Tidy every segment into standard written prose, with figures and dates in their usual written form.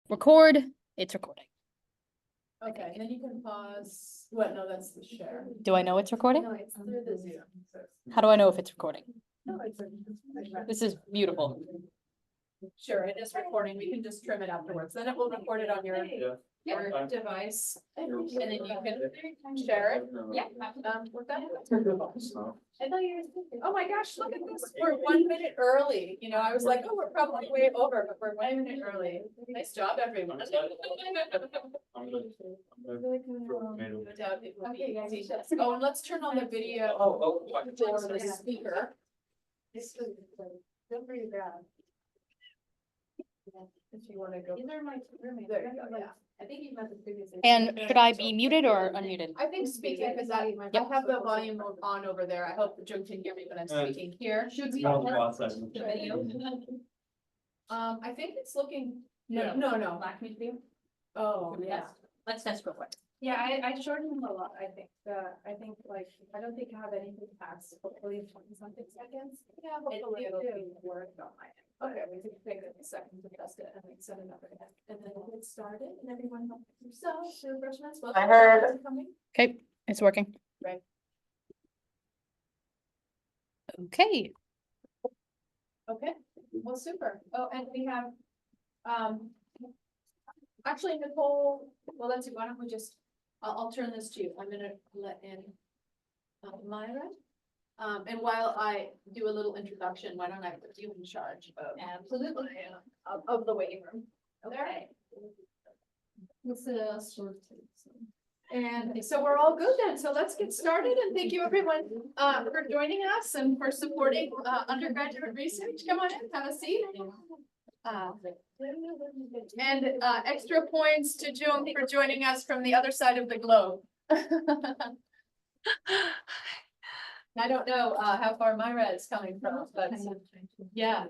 record, it's recording. Okay, and then you can pause. What? No, that's the share. Do I know it's recording? No, it's through the Zoom. How do I know if it's recording? No, it's. This is beautiful. Sure, it is recording. We can just trim it afterwards. Then it will record it on your device. And then you can share it. Yeah. With that. I thought you were. Oh my gosh, look at this. We're 1 minute early. You know, I was like, oh, we're probably way over, but we're 1 minute early. Nice job, everyone. Oh, and let's turn on the video. For the speaker. If you want to go. These are my roommates. There you go, yeah. I think you met the previous. And should I be muted or unmuted? I think speaking, because I have the volume on over there. I hope Joe can hear me when I'm speaking here. Should we? The video? I think it's looking. No. Black me view. Oh, yeah. Let's test real quick. Yeah, I shortened them a lot, I think. I don't think I have anything past, hopefully 20-something seconds. Yeah, hopefully it'll be work on my end. Okay, we can take a second to test it and then set it up again. And then we'll get started and everyone help themselves to refreshments. I heard. Okay, it's working. Right. Okay. Okay, well, super. Oh, and we have, actually, Nicole, well, let's see, why don't we just, I'll turn this to you. I'm gonna let in Myra. And while I do a little introduction, why don't I put you in charge of Absolutely. of the waiting room? Okay. And so we're all good then. So let's get started and thank you everyone for joining us and for supporting undergraduate research. Come on in, have a seat. And extra points to June for joining us from the other side of the globe. I don't know how far Myra is coming from, but yeah.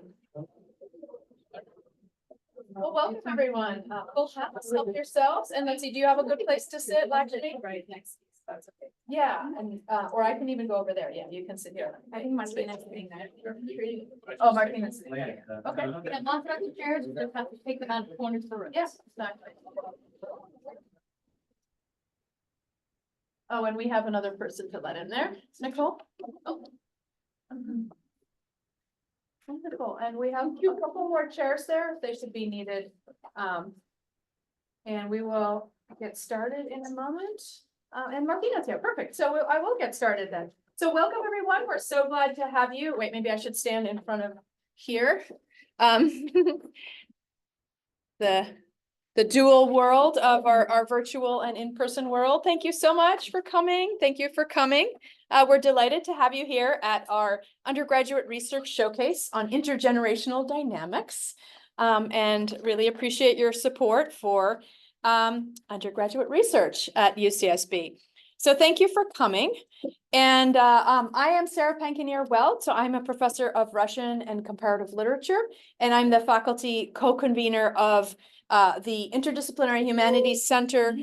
Well, welcome everyone. Full house, help yourselves. And let's see, do you have a good place to sit, Lakshmi? Right next. That's okay. Yeah, and or I can even go over there. Yeah, you can sit here. I think Martinez sitting there. Oh, Martinez sitting there. Okay. Yeah, lots of chairs, you just have to take them out of the corners of the room. Yes, exactly. Oh, and we have another person to let in there. Nicole? Oh. Nicole, and we have a couple more chairs there. They should be needed. And we will get started in a moment. And Martina's here. Perfect. So I will get started then. So welcome everyone. We're so glad to have you. Wait, maybe I should stand in front of here. The dual world of our virtual and in-person world. Thank you so much for coming. Thank you for coming. We're delighted to have you here at our undergraduate research showcase on intergenerational dynamics, and really appreciate your support for undergraduate research at UCSB. So thank you for coming. And I am Sara Pankenier Weld, so I'm a professor of Russian and comparative literature, and I'm the faculty co-convener of the Interdisciplinary Humanities Center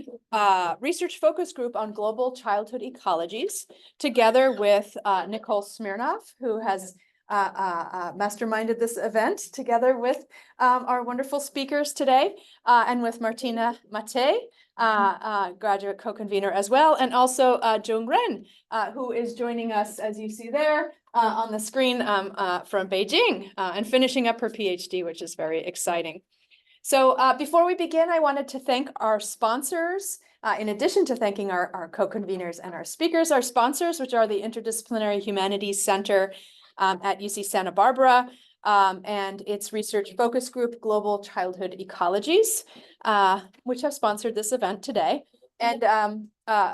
Research Focus Group on Global Childhood Ecologies, together with Nicole Smirnov, who has masterminded this event, together with our wonderful speakers today, and with Martina Mate, graduate co-convener as well, and also Jung Ren, who is joining us, as you see there on the screen, from Beijing, and finishing up her PhD, which is very exciting. So before we begin, I wanted to thank our sponsors. In addition to thanking our co-conveners and our speakers, our sponsors, which are the Interdisciplinary Humanities Center at UC Santa Barbara, and its research focus group, Global Childhood Ecologies, which have sponsored this event today. And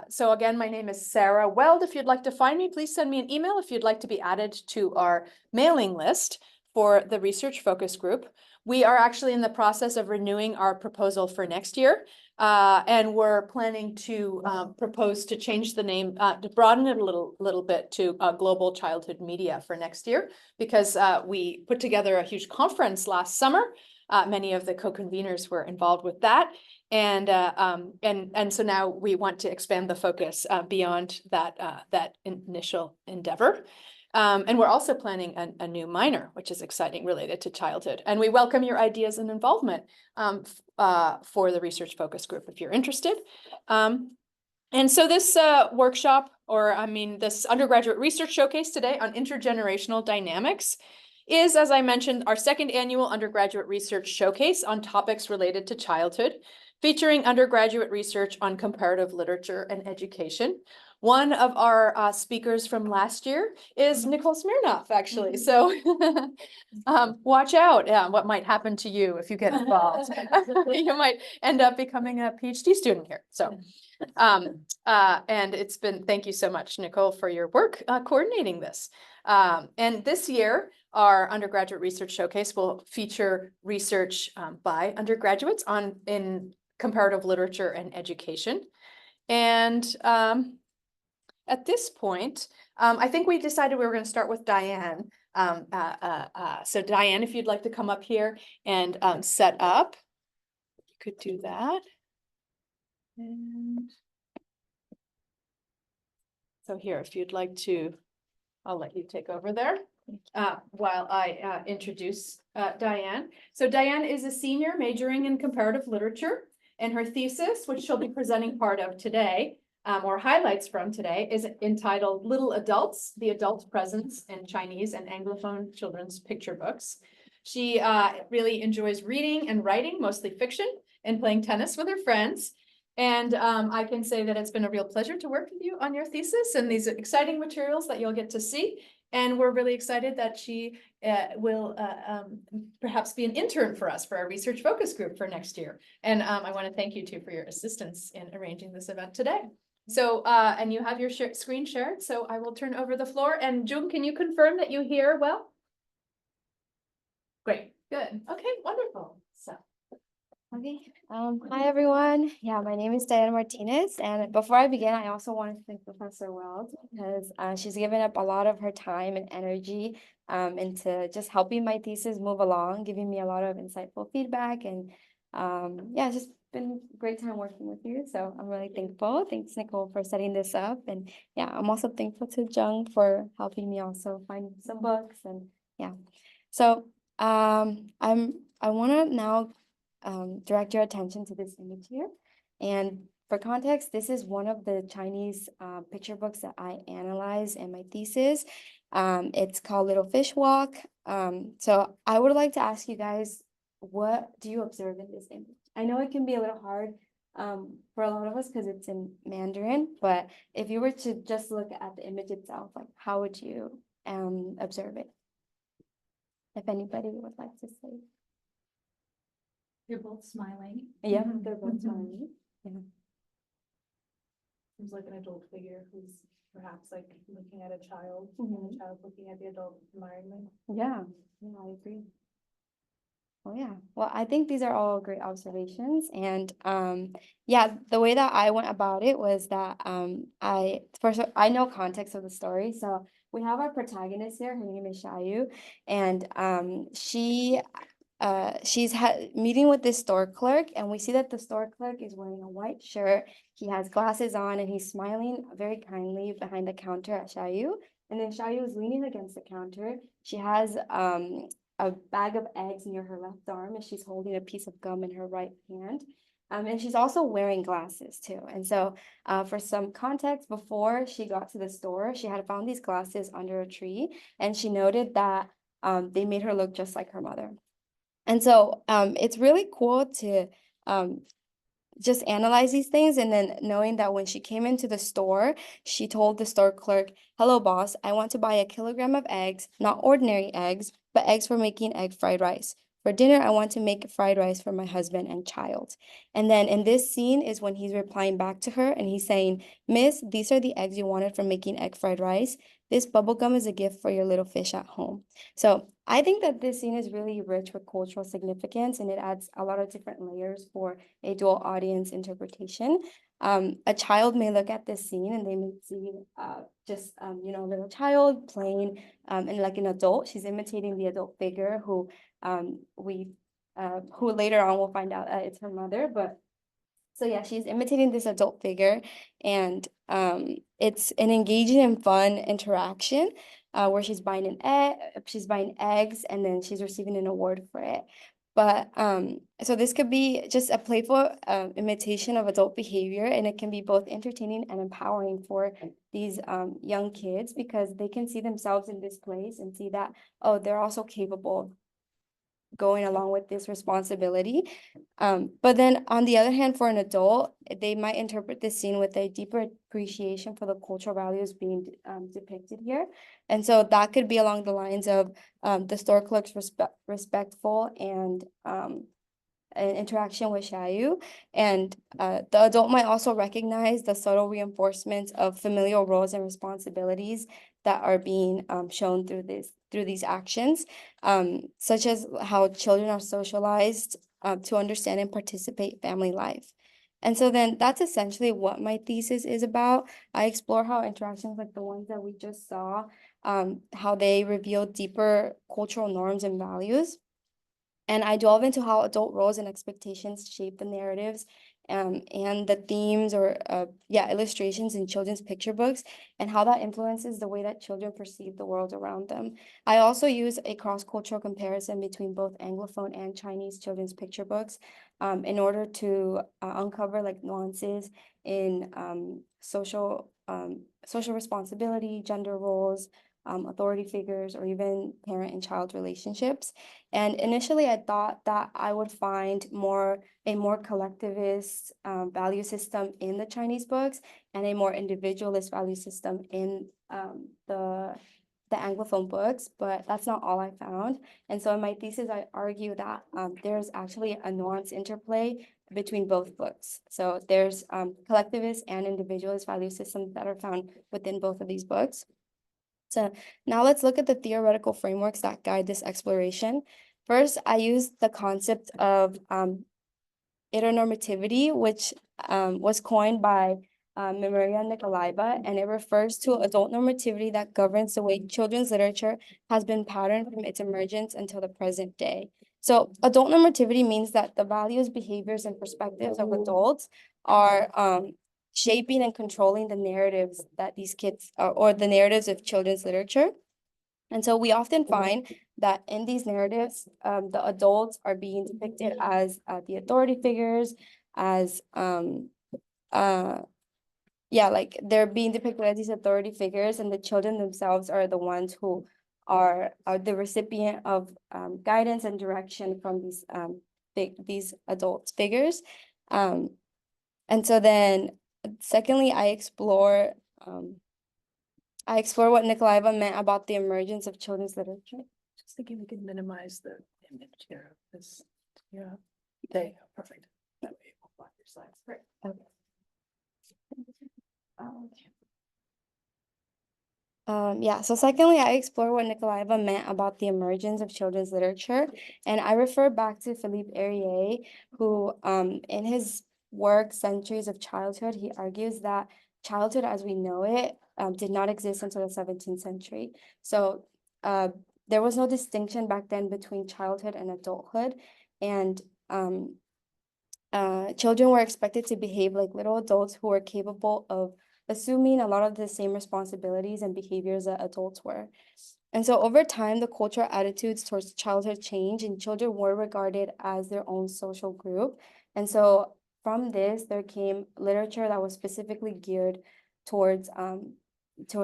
so again, my name is Sara Weld. If you'd like to find me, please send me an email if you'd like to be added to our mailing list for the research focus group. We are actually in the process of renewing our proposal for next year, and we're planning to propose to change the name, to broaden it a little bit to Global Childhood Media for next year, because we put together a huge conference last summer. Many of the co-conveners were involved with that, and so now we want to expand the focus beyond that initial endeavor. And we're also planning a new minor, which is exciting, related to childhood. And we welcome your ideas and involvement for the research focus group if you're interested. And so this workshop, this undergraduate research showcase today on intergenerational dynamics is, as I mentioned, our second annual undergraduate research showcase on topics related to childhood, featuring undergraduate research on comparative literature and education. One of our speakers from last year is Nicole Smirnoff, actually. So watch out what might happen to you if you get involved. You might end up becoming a PhD student here. So, and thank you so much, Nicole, for your work coordinating this. And this year, our undergraduate research showcase will feature research by undergraduates in comparative literature and education. And at this point, I think we decided we were going to start with Daian. So Daian, if you'd like to come up here and set up, you could do that. And so here, if you'd like to, I'll let you take over there while I introduce Daian. So Daian is a senior majoring in comparative literature, and her thesis, which she'll be presenting part of today, or highlights from today, is entitled Little Adults, the Adult Presence in Chinese and Anglophone Children's Picture Books. She really enjoys reading and writing, mostly fiction, and playing tennis with her friends. And I can say that it's been a real pleasure to work with you on your thesis and these exciting materials that you'll get to see. And we're really excited that she will perhaps be an intern for us for our research focus group for next year. And I want to thank you too for your assistance in arranging this event today. So, and you have your screen shared, so I will turn over the floor. And Jung, can you confirm that you hear well? Great, good. Okay, wonderful. So. Okay. Hi everyone. Yeah, my name is Daian Martinez, and before I begin, I also want to thank Professor Weld because she's given up a lot of her time and energy into just helping my thesis move along, giving me a lot of insightful feedback, and yeah, it's just been a great time working with you. So I'm really thankful. Thanks, Nicole, for setting this up, and yeah, I'm also thankful to Jung for helping me also find some books, and yeah. So I want to now direct your attention to this image here. And for context, this is one of the Chinese picture books that I analyze in my thesis. It's called Little Fish Walk. So I would like to ask you guys, what do you observe in this image? I know it can be a little hard for a lot of us because it's in Mandarin, but if you were to just look at the image itself, like how would you observe it? If anybody would like to say. They're both smiling. Yeah, they're both smiling. Yeah. Seems like an adult figure who's perhaps like looking at a child, and the child looking at the adult environment. Yeah, I agree. Oh yeah, well, I think these are all great observations, and yeah, the way that I went about it was that I know context of the story, so we have our protagonist here. Her name is Shayu, and she's meeting with this store clerk, and we see that the store clerk is wearing a white shirt. He has glasses on, and he's smiling very kindly behind the counter at Shayu. And then Shayu is leaning against the counter. She has a bag of eggs near her left arm, and she's holding a piece of gum in her right hand. And she's also wearing glasses too. And so for some context, before she got to the store, she had found these glasses under a tree, and she noted that they made her look just like her mother. And so it's really cool to just analyze these things, and then knowing that when she came into the store, she told the store clerk, "Hello, boss, I want to buy a kilogram of eggs, not ordinary eggs, but eggs for making egg fried rice. For dinner, I want to make fried rice for my husband and child." And then in this scene is when he's replying back to her, and he's saying, "Miss, these are the eggs you wanted for making egg fried rice. This bubble gum is a gift for your little fish at home." So I think that this scene is really rich with cultural significance, and it adds a lot of different layers for a dual audience interpretation. A child may look at this scene and they may see just a little child playing, and like an adult, she's imitating the adult figure who who later on we'll find out it's her mother. But so yeah, she's imitating this adult figure, and it's an engaging and fun interaction. where she's buying eggs, and then she's receiving an award for it. But so this could be just a playful imitation of adult behavior, and it can be both entertaining and empowering for these young kids, because they can see themselves in this place and see that, oh, they're also capable of going along with this responsibility. But then on the other hand, for an adult, they might interpret this scene with a deeper appreciation for the cultural values being depicted here. And so that could be along the lines of the store clerk's respectful and an interaction with Shayu. And the adult might also recognize the subtle reinforcements of familial roles and responsibilities that are being shown through these actions, such as how children are socialized to understand and participate in family life. And so then that's essentially what my thesis is about. I explore how interactions like the ones that we just saw, how they reveal deeper cultural norms and values. And I delve into how adult roles and expectations shape the narratives and the themes or illustrations in children's picture books, and how that influences the way that children perceive the world around them. I also use a cross-cultural comparison between both Anglophone and Chinese children's picture books in order to uncover like nuances in social responsibility, gender roles, authority figures, or even parent and child relationships. And initially, I thought that I would find a more collectivist value system in the Chinese books, and a more individualist value system in the Anglophone books, but that's not all I found. And so in my thesis, I argue that there's actually a nuanced interplay between both books. So there's collectivist and individualist value systems that are found within both of these books. So now let's look at the theoretical frameworks that guide this exploration. First, I used the concept of aetonormativity, which was coined by Maria Nikolaeva, and it refers to adult normativity that governs the way children's literature has been patterned from its emergence until the present day. So adult normativity means that the values, behaviors, and perspectives of adults are shaping and controlling the narratives that these kids or the narratives of children's literature. And so we often find that in these narratives, the adults are being depicted as the authority figures, as like they're being depicted as these authority figures, and the children themselves are the ones who are the recipient of guidance and direction from these adult figures. And so then secondly, I explore what Nikolaeva meant about the emergence of children's literature. Just thinking we can minimize the image here of this. Yeah, there you go, perfect. That way it won't block your slides. Great. Okay. So secondly, I explore what Nikolaeva meant about the emergence of children's literature, and I refer back to Philippe Arié, who in his work, Centuries of Childhood, he argues that childhood as we know it did not exist until the 17th century. So there was no distinction back then between childhood and adulthood, and children were expected to behave like little adults who were capable of assuming a lot of the same responsibilities and behaviors that adults were. And so over time, the cultural attitudes towards childhood changed, and children were regarded as their own social group. And so from this, there came literature that was specifically geared towards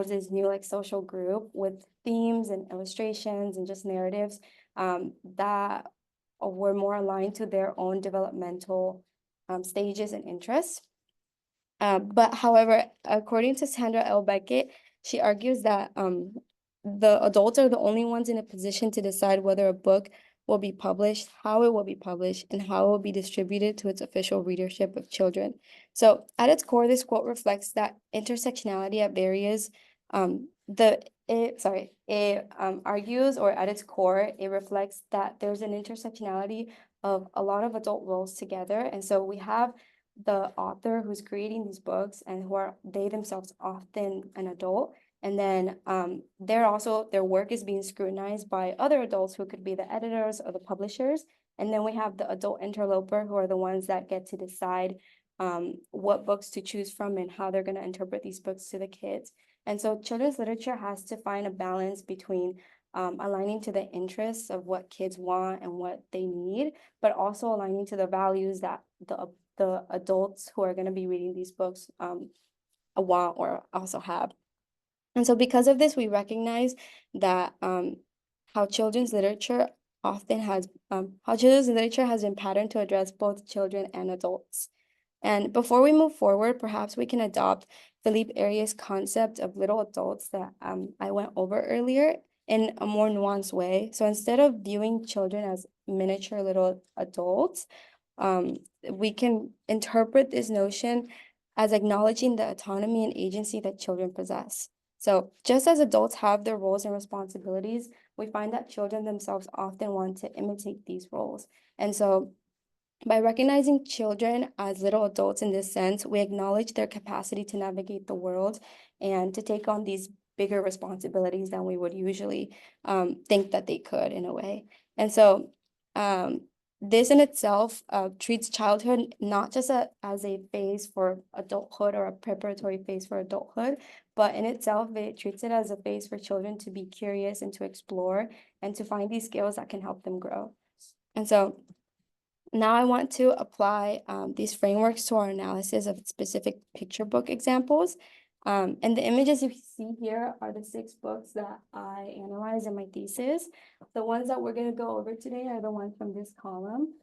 this new like social group, with themes and illustrations and just narratives that were more aligned to their own developmental stages and interests. But however, according to Sandra L. Beckett, she argues that the adults are the only ones in a position to decide whether a book will be published, how it will be published, and how it will be distributed to its official readership of children. So at its core, this quote reflects that intersectionality at various, it argues, or at its core, it reflects that there's an intersectionality of a lot of adult roles together. And so we have the author who's creating these books, and who are they themselves often an adult. And then their work is being scrutinized by other adults who could be the editors or the publishers. And then we have the adult interloper, who are the ones that get to decide what books to choose from and how they're going to interpret these books to the kids. And so children's literature has to find a balance between aligning to the interests of what kids want and what they need, but also aligning to the values that the adults who are going to be reading these books want or also have. And so because of this, we recognize that how children's literature has been patterned to address both children and adults. And before we move forward, perhaps we can adopt Philippe Arias' concept of little adults that I went over earlier in a more nuanced way. So instead of viewing children as miniature little adults, we can interpret this notion as acknowledging the autonomy and agency that children possess. So just as adults have their roles and responsibilities, we find that children themselves often want to imitate these roles. And so by recognizing children as little adults in this sense, we acknowledge their capacity to navigate the world and to take on these bigger responsibilities than we would usually think that they could in a way. And so this in itself treats childhood not just as a phase for adulthood or a preparatory phase for adulthood, but in itself, it treats it as a phase for children to be curious and to explore and to find these skills that can help them grow. And so now I want to apply these frameworks to our analysis of specific picture book examples. And the images you see here are the 6 books that I analyzed in my thesis. The ones that we're going to go over today are the ones from this column.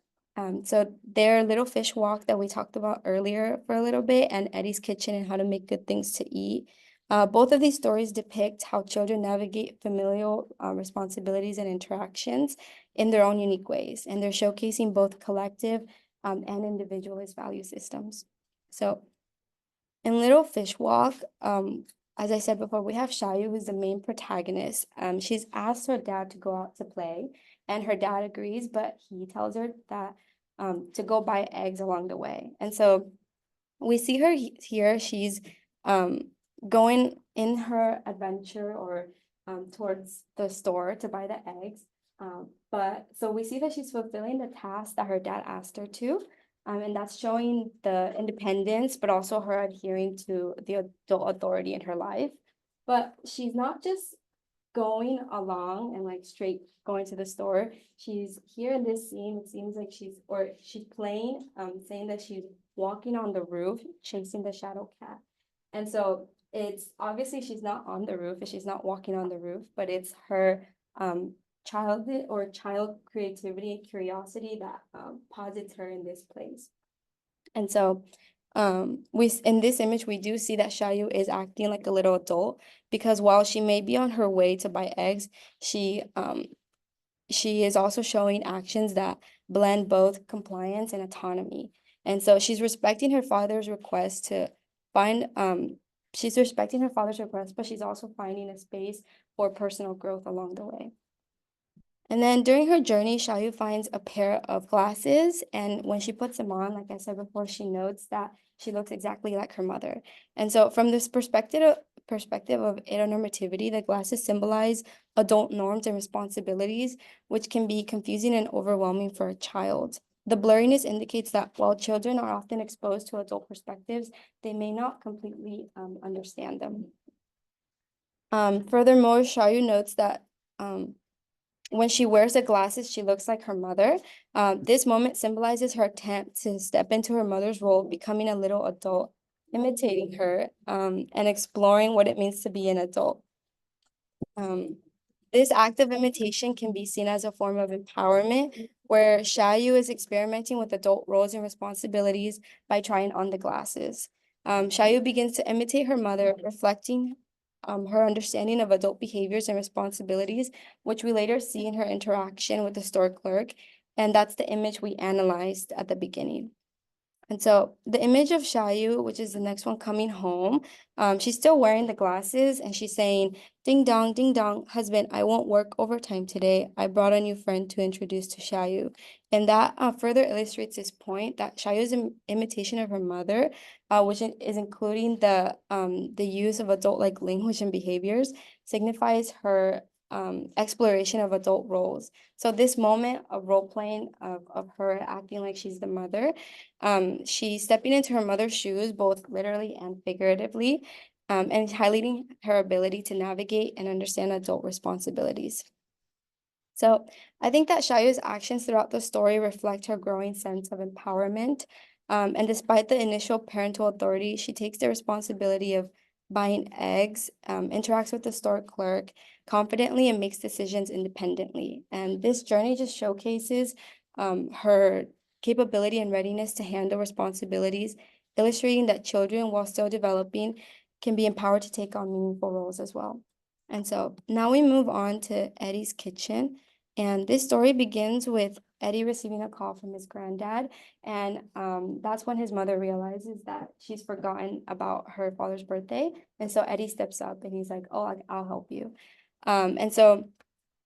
So they're Little Fish Walk that we talked about earlier for a little bit, and Eddie's Kitchen and How to Make Good Things to Eat. Both of these stories depict how children navigate familial responsibilities and interactions in their own unique ways, and they're showcasing both collective and individualist value systems. So in Little Fish Walk, as I said before, we have Shayu, who's the main protagonist. She's asked her dad to go out to play, and her dad agrees, but he tells her that to go buy eggs along the way. And so we see her here. She's going in her adventure or towards the store to buy the eggs. But so we see that she's fulfilling the task that her dad asked her to. And that's showing the independence, but also her adhering to the adult authority in her life. But she's not just going along and like straight going to the store. She's here in this scene. It seems like she's playing, saying that she's walking on the roof, chasing the shadow cat. And so it's obviously she's not on the roof and she's not walking on the roof, but it's her child creativity and curiosity that posits her in this place. And so in this image, we do see that Shayu is acting like a little adult, because while she may be on her way to buy eggs, she is also showing actions that blend both compliance and autonomy. And so she's respecting her father's request to find but she's also finding a space for personal growth along the way. And then during her journey, Shayu finds a pair of glasses, and when she puts them on, like I said before, she notes that she looks exactly like her mother. And so from this perspective of aetonormativity, the glasses symbolize adult norms and responsibilities, which can be confusing and overwhelming for a child. The blurriness indicates that while children are often exposed to adult perspectives, they may not completely understand them. Furthermore, Shayu notes that when she wears the glasses, she looks like her mother. This moment symbolizes her attempt to step into her mother's role, becoming a little adult, imitating her, and exploring what it means to be an adult. This act of imitation can be seen as a form of empowerment, where Shayu is experimenting with adult roles and responsibilities by trying on the glasses. Shayu begins to imitate her mother, reflecting her understanding of adult behaviors and responsibilities, which we later see in her interaction with the store clerk. And that's the image we analyzed at the beginning. And so the image of Shayu, which is the next one, coming home, she's still wearing the glasses and she's saying, ding dong, husband, I won't work overtime today. I brought a new friend to introduce to Shayu. And that further illustrates this point that Shayu's imitation of her mother, which is including the use of adult-like language and behaviors, signifies her exploration of adult roles. So this moment of role-playing of her acting like she's the mother, she's stepping into her mother's shoes, both literally and figuratively. and highlighting her ability to navigate and understand adult responsibilities. So I think that Shayu's actions throughout the story reflect her growing sense of empowerment. And despite the initial parental authority, she takes the responsibility of buying eggs, interacts with the store clerk confidently, and makes decisions independently. And this journey just showcases her capability and readiness to handle responsibilities, illustrating that children, while still developing, can be empowered to take on meaningful roles as well. And so now we move on to Eddie's kitchen. And this story begins with Eddie receiving a call from his granddad. And that's when his mother realizes that she's forgotten about her father's birthday. And so Eddie steps up and he's like, oh, I'll help you. And so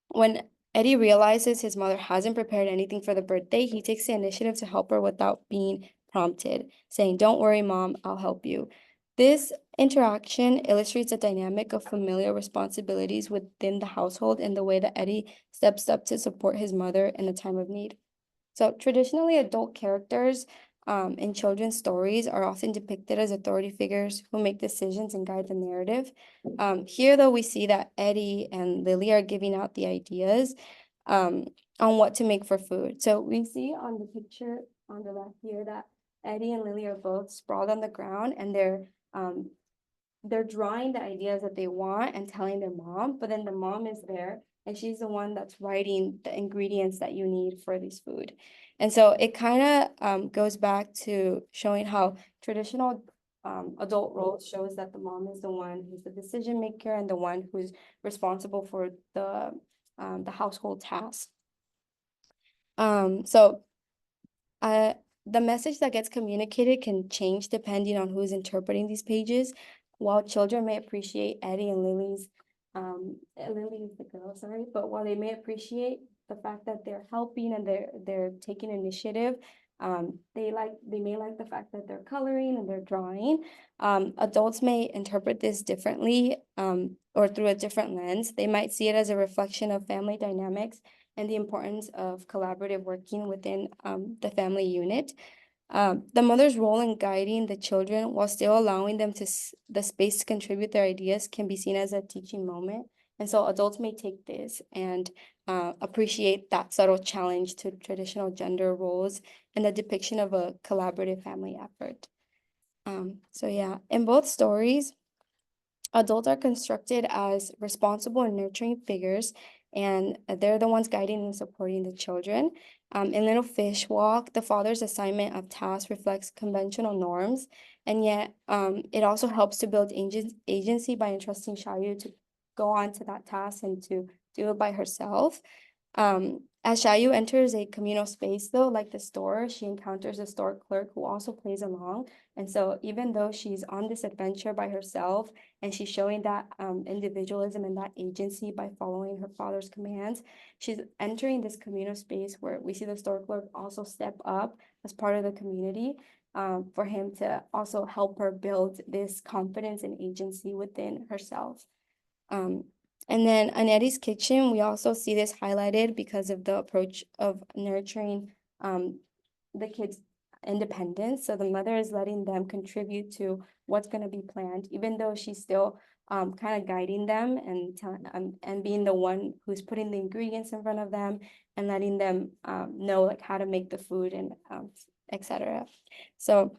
when Eddie realizes his mother hasn't prepared anything for the birthday, he takes the initiative to help her without being prompted, saying, don't worry, Mom, I'll help you. This interaction illustrates a dynamic of familial responsibilities within the household and the way that Eddie steps up to support his mother in a time of need. So traditionally, adult characters in children's stories are often depicted as authority figures who make decisions and guide the narrative. Here, though, we see that Eddie and Lily are giving out the ideas on what to make for food. So we see on the picture on the left here that Eddie and Lily are both sprawled on the ground, and they're drawing the ideas that they want and telling their mom, but then the mom is there and she's the one that's writing the ingredients that you need for this food. And so it kind of goes back to showing how traditional adult roles shows that the mom is the one who's the decision maker and the one who's responsible for the household tasks. The message that gets communicated can change depending on who's interpreting these pages. While children may appreciate Eddie and Lily's, Lily is the girl, sorry, but while they may appreciate the fact that they're helping and they're taking initiative, they may like the fact that they're coloring and they're drawing. Adults may interpret this differently, or through a different lens. They might see it as a reflection of family dynamics and the importance of collaborative working within the family unit. The mother's role in guiding the children while still allowing them the space to contribute their ideas can be seen as a teaching moment. And so adults may take this and appreciate that subtle challenge to traditional gender roles and the depiction of a collaborative family effort. So yeah, in both stories, adults are constructed as responsible and nurturing figures, and they're the ones guiding and supporting the children. In Little Fish Walk, the father's assignment of tasks reflects conventional norms, and yet it also helps to build agency by entrusting Shayu to go on to that task and to do it by herself. As Shayu enters a communal space, though, like the store, she encounters a store clerk who also plays along. And so even though she's on this adventure by herself and she's showing that individualism and that agency by following her father's commands, she's entering this communal space where we see the store clerk also step up as part of the community for him to also help her build this confidence and agency within herself. And then in Eddie's kitchen, we also see this highlighted because of the approach of nurturing the kids' independence. So the mother is letting them contribute to what's going to be planned, even though she's still kind of guiding them and being the one who's putting the ingredients in front of them and letting them know like how to make the food and etc. So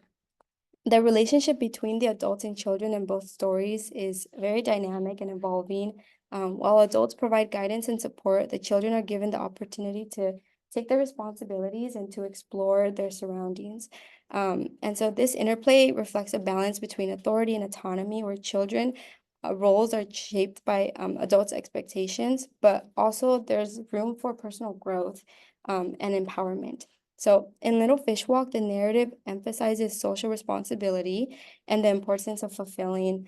the relationship between the adults and children in both stories is very dynamic and evolving. While adults provide guidance and support, the children are given the opportunity to take their responsibilities and to explore their surroundings. And so this interplay reflects a balance between authority and autonomy, where children roles are shaped by adults' expectations, but also there's room for personal growth and empowerment. So in Little Fish Walk, the narrative emphasizes social responsibility and the importance of fulfilling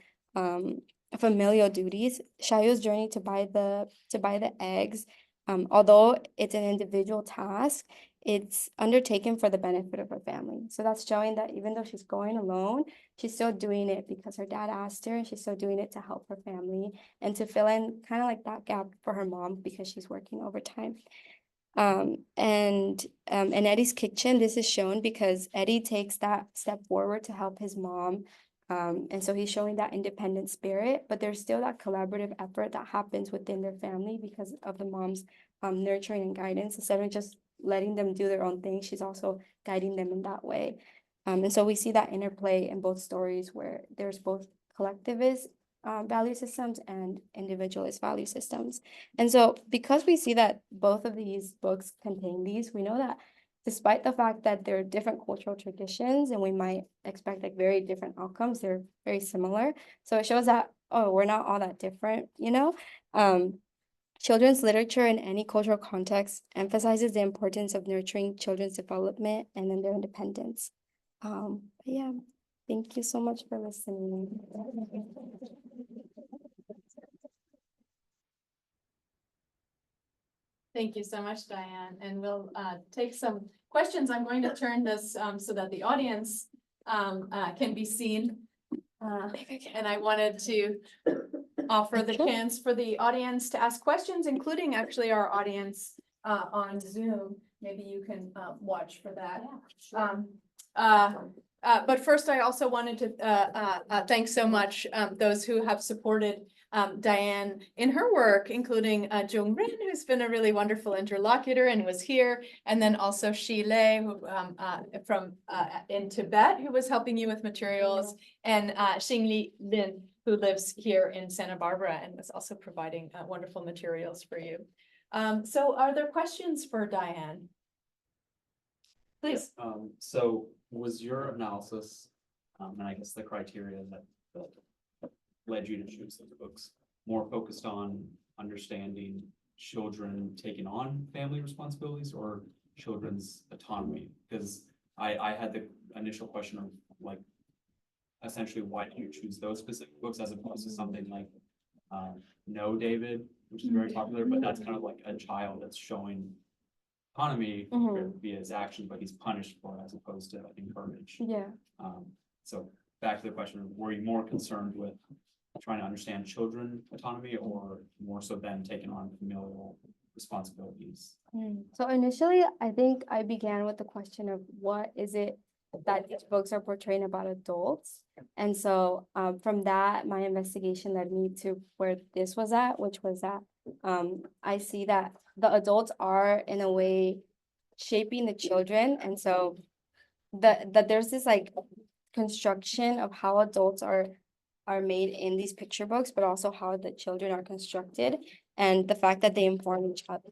familial duties. Shayu's journey to buy the eggs, although it's an individual task, it's undertaken for the benefit of her family. So that's showing that even though she's going alone, she's still doing it because her dad asked her, and she's still doing it to help her family and to fill in kind of like that gap for her mom because she's working overtime. In Eddie's kitchen, this is shown because Eddie takes that step forward to help his mom And so he's showing that independent spirit, but there's still that collaborative effort that happens within their family because of the mom's nurturing and guidance. Instead of just letting them do their own thing, she's also guiding them in that way. And so we see that interplay in both stories where there's both collectivist value systems and individualist value systems. And so because we see that both of these books contain these, we know that despite the fact that there are different cultural traditions and we might expect like very different outcomes, they're very similar. So it shows that, oh, we're not all that different, you know? Children's literature in any cultural context emphasizes the importance of nurturing children's development and then their independence. Yeah, thank you so much for listening. Thank you so much, Diane, and we'll take some questions. I'm going to turn this so that the audience can be seen. And I wanted to offer the Sure. chance for the audience to ask questions, including actually our audience on Zoom. Maybe you can watch for that. But first, I also wanted to thank so much those who have supported Diane in her work, including Jung Rin, who's been a really wonderful interlocutor and was here, and then also Michely, who from in Tibet, who was helping you with materials, and Xingli Lin, who lives here in Santa Barbara and was also providing wonderful materials for you. So are there questions for Diane? Please. So was your analysis, and I guess the criteria that led you to choose those books more focused on understanding children taking on family responsibilities or children's autonomy? Because I had the initial question of like, essentially, why do you choose those specific books as opposed to something like No David, which is very popular, but that's kind of like a child that's showing autonomy via his action, but he's punished for it as opposed to encouraged. Yeah. So back to the question, were you more concerned with trying to understand children autonomy or more so than taking on familial responsibilities? So initially, I think I began with the question of what is it that these books are portraying about adults? And so from that, my investigation led me to where this was at, which was that I see that the adults are in a way shaping the children. And so that there's this like construction of how adults are made in these picture books, but also how the children are constructed and the fact that they inform each other.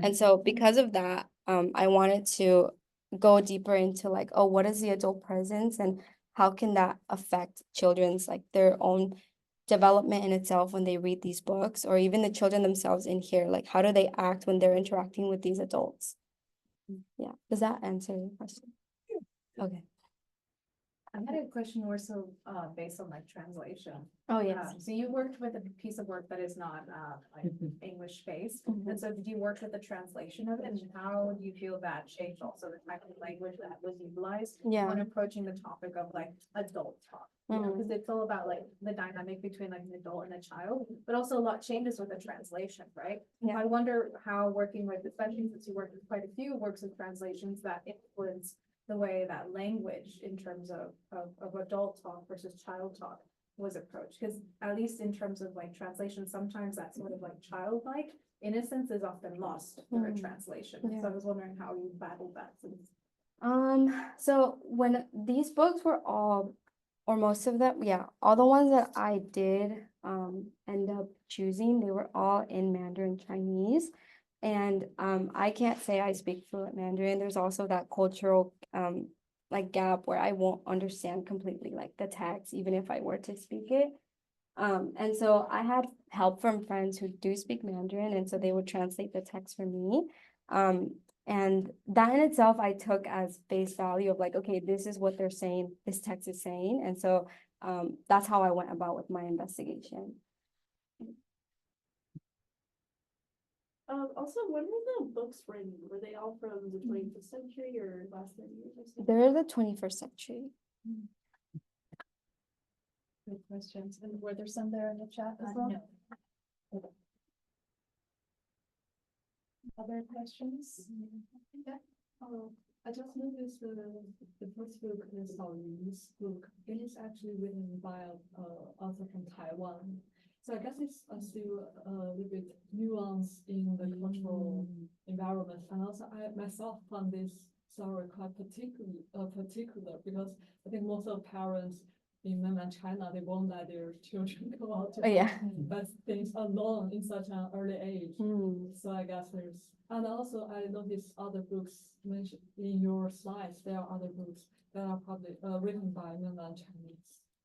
And so because of that, I wanted to go deeper into like, oh, what is the adult presence and how can that affect children's like their own development in itself when they read these books, or even the children themselves in here, like how do they act when they're interacting with these adults? Yeah, does that answer your question? Okay. I had a question more so based on like translation. Oh, yes. So you worked with a piece of work that is not like English based. And so did you work with the translation of it? And how do you feel that changed also the type of language that was utilized Yeah. when approaching the topic of like adult talk? Because it's all about like the dynamic between like an adult and a child, but also a lot changes with the translation, right? Yeah. I wonder how working with, especially since you worked with quite a few works of translations that influence the way that language in terms of adult talk versus child talk was approached. Because at least in terms of like translation, sometimes that sort of like childlike innocence is often lost through a translation. Yeah. So I was wondering how you battled that since. So when these books were all, or most of them, yeah, all the ones that I did end up choosing, they were all in Mandarin Chinese. And I can't say I speak fluent Mandarin. There's also that cultural like gap where I won't understand completely like the text, even if I were to speak it. And so I had help from friends who do speak Mandarin, and so they would translate the text for me. And that in itself I took as face value of like, okay, this is what they're saying, this text is saying. And so that's how I went about with my investigation. Also, when were the books written? Were they all from the 21st century or last 30 years or something? They're the 21st century. Good questions. And were there some there in the chat as well? No. Other questions? Yeah. I just noticed the first book is this book. It is actually written by author from Taiwan. So I guess it's still a little bit nuanced in the cultural environment. And also I myself found this story quite particular because I think most of the parents in mainland China, they won't let their children go out to Yeah. but things alone in such an early age. So I guess and also I noticed other books mentioned in your slides. There are other books that are probably written by mainland Chinese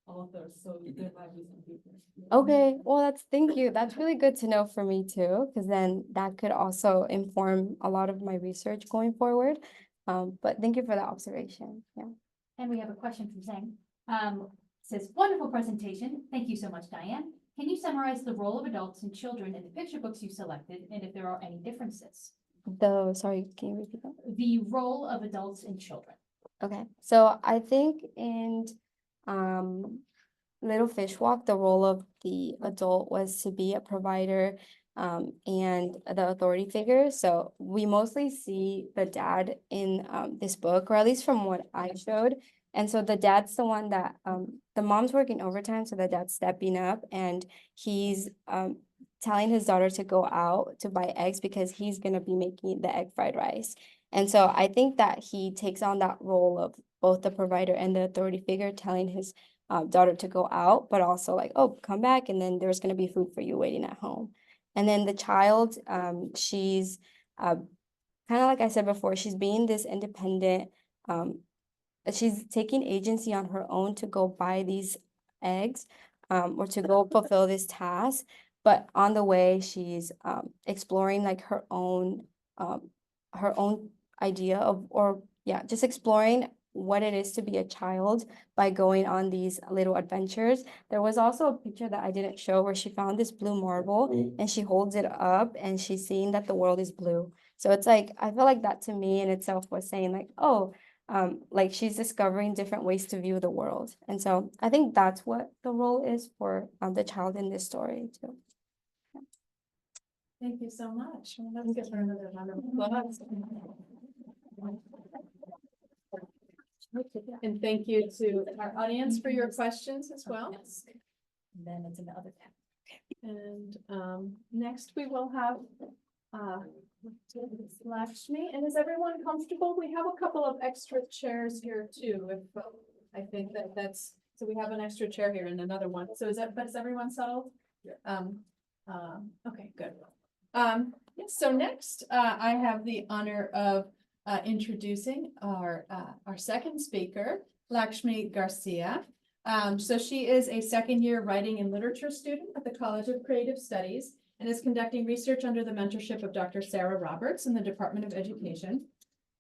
authors, so there might be some difference. Okay, well, thank you. That's really good to know for me too, because then that could also inform a lot of my research going forward. But thank you for that observation. Yeah. And we have a question from Zhang. Says, wonderful presentation. Thank you so much, Diane. Can you summarize the role of adults and children in the picture books you selected and if there are any differences? Sorry, can you repeat that? The role of adults and children. Okay, so I think in Little Fish Walk, the role of the adult was to be a provider and the authority figure. So we mostly see the dad in this book, or at least from what I showed. And so the dad's the one that the mom's working overtime, so the dad's stepping up and he's telling his daughter to go out to buy eggs because he's gonna be making the egg fried rice. And so I think that he takes on that role of both the provider and the authority figure, telling his daughter to go out, but also like, oh, come back, and then there's gonna be food for you waiting at home. And then the child, she's kind of like I said before, she's being this independent, she's taking agency on her own to go buy these eggs, or to go fulfill this task. But on the way, she's exploring like her own idea of, just exploring what it is to be a child by going on these little adventures. There was also a picture that I didn't show where she found this blue marble and she holds it up and she's seeing that the world is blue. So it's like, I feel like that to me in itself was saying like, oh, like she's discovering different ways to view the world. And so I think that's what the role is for the child in this story too. Thank you so much. Well, let's give her another round of applause. And thank you to our audience for your questions as well. And then it's in the other tab. And next we will have Lakshmi. And is everyone comfortable? We have a couple of extra chairs here too. If I think that's so we have an extra chair here and another one. So is everyone settled? Yeah. Okay, good. Yes, so next I have the honor of introducing our second speaker, Lakshmi Garcia. So she is a second-year writing and literature student at the College of Creative Studies and is conducting research under the mentorship of Dr. Sara Roberts in the Department of Education.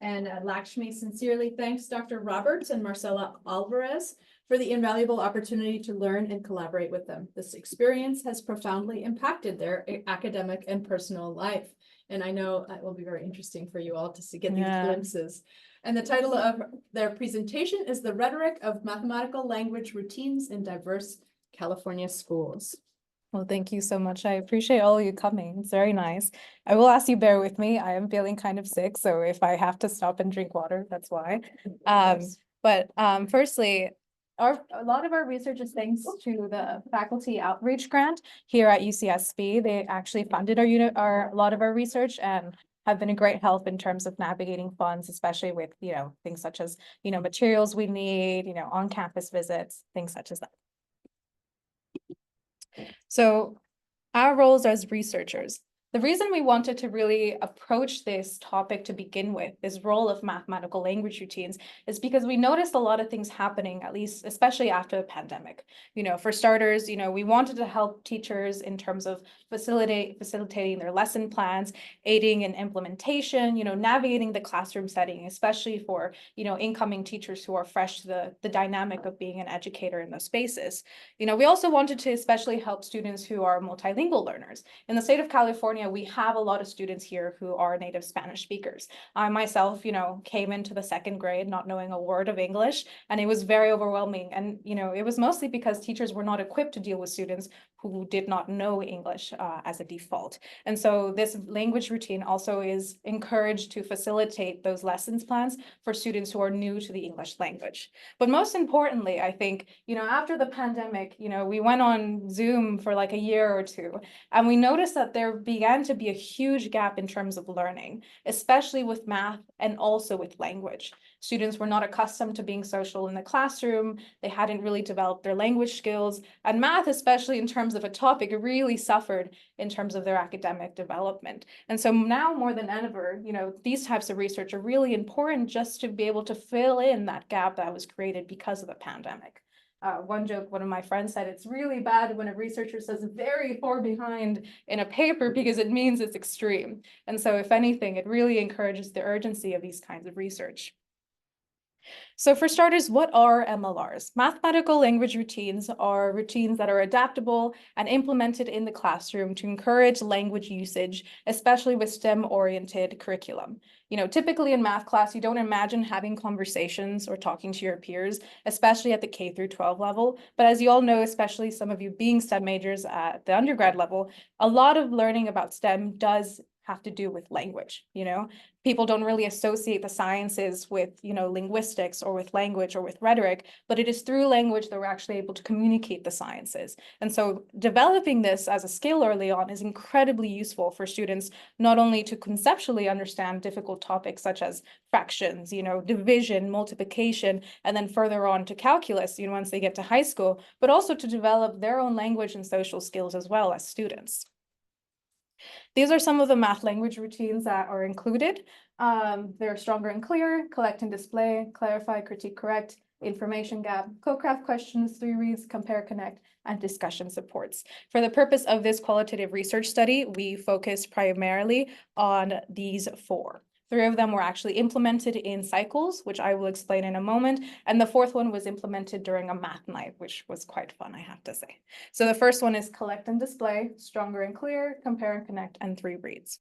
And Lakshmi sincerely thanks Dr. Roberts and Marcela Alvarez for the invaluable opportunity to learn and collaborate with them. This experience has profoundly impacted their academic and personal life. And I know it will be very interesting for you all to get these glimpses. And the title of their presentation is The Rhetoric of Mathematical Language Routines in Diverse California Schools. Well, thank you so much. I appreciate all of you coming. It's very nice. I will ask you bear with me. I am feeling kind of sick, so if I have to stop and drink water, that's why. Firstly, a lot of our research is thanks to the faculty outreach grant here at UCSB. They actually funded a lot of our research and have been a great help in terms of navigating funds, especially with, things such as, materials we need, on-campus visits, things such as that. So our roles as researchers. The reason we wanted to really approach this topic to begin with, this role of mathematical language routines, is because we noticed a lot of things happening, at least especially after the pandemic. For starters, we wanted to help teachers in terms of facilitating their lesson plans, aiding in implementation, navigating the classroom setting, especially for, incoming teachers who are fresh to the dynamic of being an educator in those spaces. We also wanted to especially help students who are multilingual learners. In the state of California, California, we have a lot of students here who are native Spanish speakers. I myself, came into the second grade not knowing a word of English, and it was very overwhelming. And, it was mostly because teachers were not equipped to deal with students who did not know English as a default. And so this language routine also is encouraged to facilitate those lessons plans for students who are new to the English language. But most importantly, I think, after the pandemic, we went on Zoom for like a year or two, and we noticed that there began to be a huge gap in terms of learning, especially with math and also with language. Students were not accustomed to being social in the classroom. They hadn't really developed their language skills, and math, especially in terms of a topic, really suffered in terms of their academic development. And so now more than ever, these types of research are really important just to be able to fill in that gap that was created because of the pandemic. One joke one of my friends said, it's really bad when a researcher says very far behind in a paper because it means it's extreme. And so if anything, it really encourages the urgency of these kinds of research. So for starters, what are MLRs? Mathematical language routines are routines that are adaptable and implemented in the classroom to encourage language usage, especially with STEM-oriented curriculum. Typically in math class, you don't imagine having conversations or talking to your peers, especially at the K through 12 level. But as you all know, especially some of you being STEM majors at the undergrad level, a lot of learning about STEM does have to do with language. People don't really associate the sciences with, linguistics or with language or with rhetoric, but it is through language that we're actually able to communicate the sciences. And so developing this as a skill early on is incredibly useful for students, not only to conceptually understand difficult topics such as fractions, division, multiplication, and then further on to calculus, once they get to high school, but also to develop their own language and social skills as well as students. These are some of the math language routines that are included. They're stronger and clear, collect and display, clarify, critique, correct, information gap, co-craft questions, 3 reads, compare, connect, and discussion supports. For the purpose of this qualitative research study, we focused primarily on these 4. 3 of them were actually implemented in cycles, which I will explain in a moment. And the 4th one was implemented during a math night, which was quite fun, I have to say. So the first one is collect and display, stronger and clear, compare and connect, and 3 reads.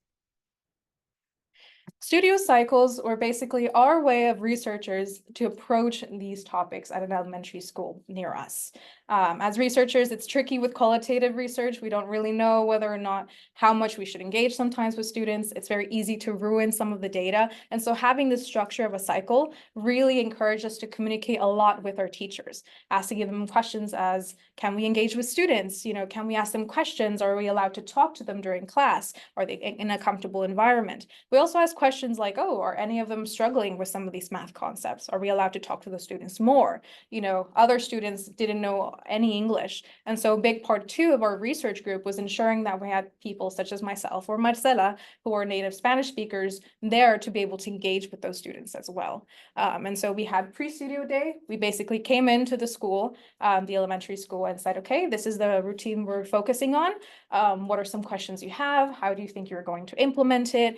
Studio cycles were basically our way of researchers to approach these topics at an elementary school near us. As researchers, it's tricky with qualitative research. We don't really know whether or not how much we should engage sometimes with students. It's very easy to ruin some of the data. And so having this structure of a cycle really encouraged us to communicate a lot with our teachers, asking them questions as, can we engage with students? Can we ask them questions? Are we allowed to talk to them during class? Are they in a comfortable environment? We also ask questions like, are any of them struggling with some of these math concepts? Are we allowed to talk to the students more? Other students didn't know any English. And so a big part 2 of our research group was ensuring that we had people such as myself or Marcela, who are native Spanish speakers, there to be able to engage with those students as well. And so we had pre-studio day. We basically came into the school, the elementary school, and said, okay, this is the routine we're focusing on. What are some questions you have? How do you think you're going to implement it?